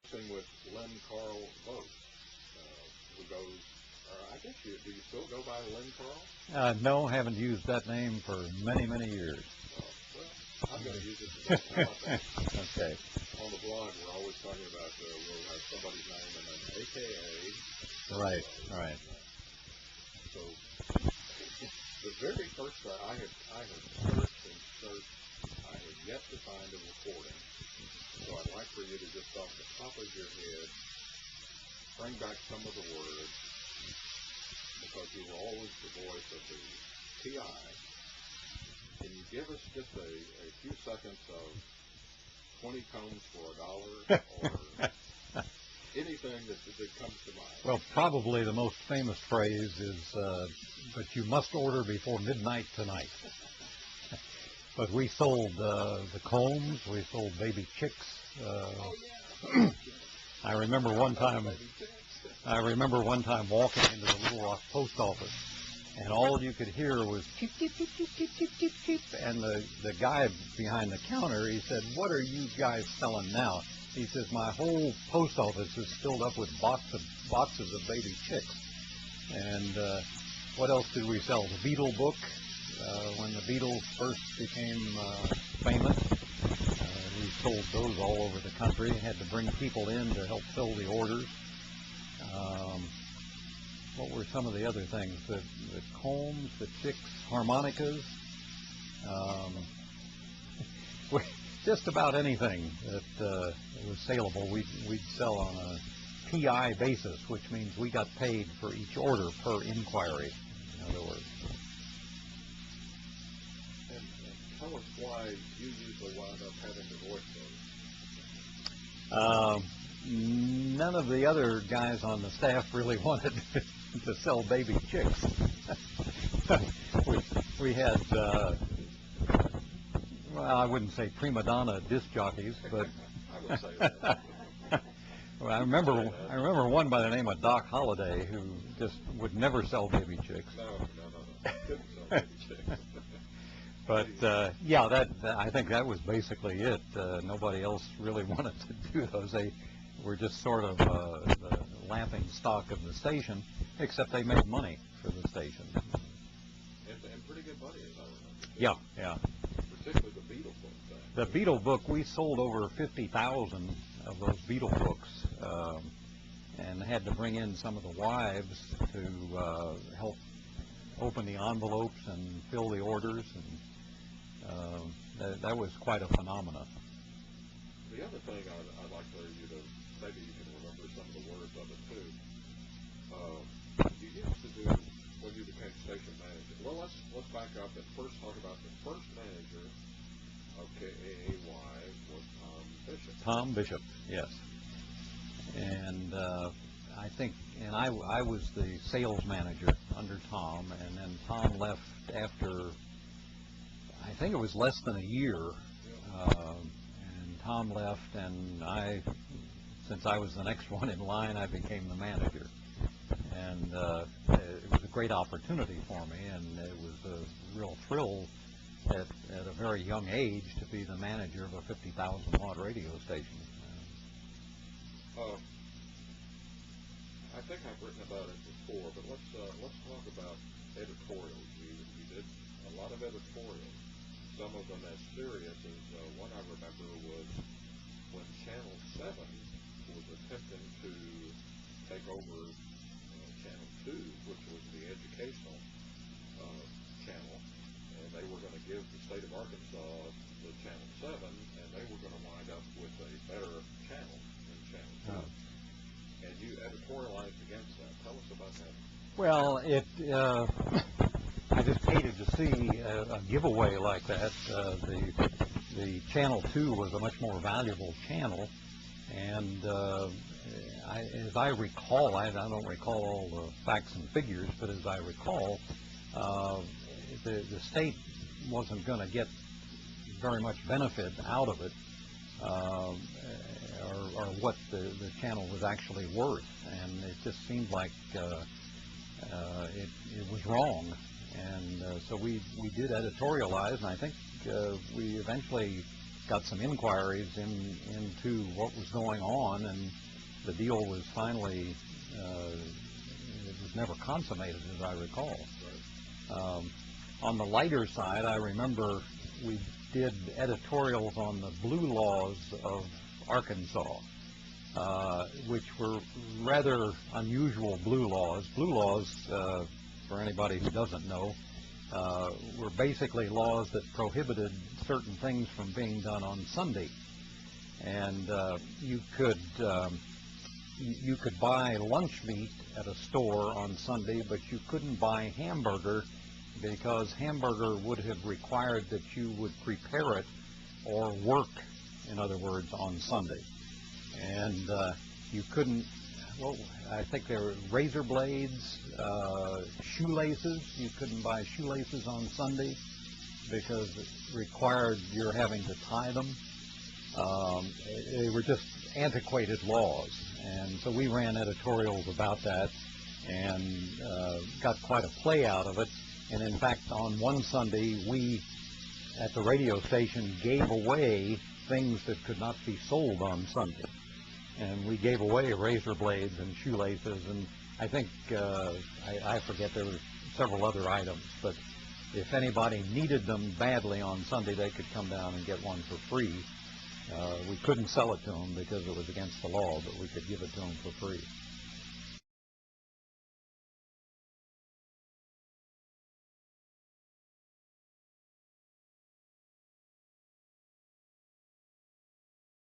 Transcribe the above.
boxing with Lin Carl Voth, who goes, I guess do you still go by Lin Carl? No, haven't used that name for many, many years. Well, I'm going to use it today. Okay. On the blog, we're always talking about, we'll have somebody's name and then AKA. Right, right. So, the very first time I have searched and searched, I have yet to find a recording. So I'd like for you to just off the top of your head, bring back some of the words, because you were always the voice of the KAAY. Can you give us just a few seconds of 20 combs for $1 or anything that comes to mind? Well, probably the most famous phrase is, but you must order before midnight tonight. But we sold the combs, we sold baby chicks. I remember one time walking into the Little Rock post office, and all you could hear was cheep, cheep, cheep, cheep, cheep, cheep, cheep, cheep. And the guy behind the counter, he said, "What are you guys selling now?" He says, "My whole post office is filled up with boxes of baby chicks." And what else did we sell? The Beatle book. When the Beatles first became famous, we sold those all over the country. Had to bring people in to help fill the orders. What were some of the other things? The combs, the chicks, harmonicas. Just about anything that was saleable, we'd sell on a PI basis, which means we got paid for each order per inquiry, in other words. And tell us why you usually wound up having the voice those. None of the other guys on the staff really wanted to sell baby chicks. we had, well, I wouldn't say prima donna disc jockeys, but I would say that. well, I remember one by the name of Doc Holliday who just would never sell baby chicks. No. Couldn't sell baby chicks. But yeah, I think that was basically it. Nobody else really wanted to do those. They were just sort of the laughing stock of the station, except they made money for the station. And pretty good money, as I Yeah, remember. yeah. Particularly the Beatle book. The Beatle book, we sold over 50,000 of those Beatle books, and had to bring in some of the wives to help open the envelopes and fill the orders, and that was quite a phenomenon. The other thing I'd like for you to, maybe you can remember some of the words of it too. You used to do, when you became station manager, well, let's back up and first talk about the first manager of KAAY was Tom Bishop. Tom Bishop, yes. And I think, and I was the sales manager under Tom, and then Tom left after, I think it was less than a year. And Tom left, and since I was the next one in line, I became the manager. And it was a great opportunity for me, and it was a real thrill at a very young age to be the manager of a 50,000 watt radio station. I think I've written about it before, but let's talk about editorials. You did a lot of editorials. Some of them as serious as one I remember was when Channel 7 was attempting to take over Channel 2, which was the educational channel, and they were going to give the state of Arkansas the Channel 7, and they were going to wind up with a better channel than Channel 2. And you editorialized against that. Tell us about that. Well, I just hated to see a giveaway like that. The Channel 2 was a much more valuable channel, and as I recall, I don't recall all the facts and figures, but as I recall, the state wasn't going to get very much benefit out of it, or what the channel was actually worth, and it just seemed like it was wrong. And so we did editorialize, and I think we eventually got some inquiries into what was going on, and the deal was finally, it was never consummated, as I recall. On the lighter side, I remember we did editorials on the blue laws of Arkansas, which were rather unusual blue laws. Blue laws, for anybody who doesn't know, were basically laws that prohibited certain things from being done on Sunday. And you could buy lunch meat at a store on Sunday, but you couldn't buy hamburger, because hamburger would have required that you would prepare it or work, in other words, on Sunday. And you couldn't, well, I think there were razor blades, shoelaces. You couldn't buy shoelaces on Sunday because it required your having to tie them. They were just antiquated laws. And so we ran editorials about that and got quite a play out of it. And in fact, on one Sunday, we at the radio station gave away things that could not be sold on Sunday. And we gave away razor blades and shoelaces, and I think, I forget, there were several other items. But if anybody needed them badly on Sunday, they could come down and get one for free. We couldn't sell it to them because it was against the law, but we could give it to them for free.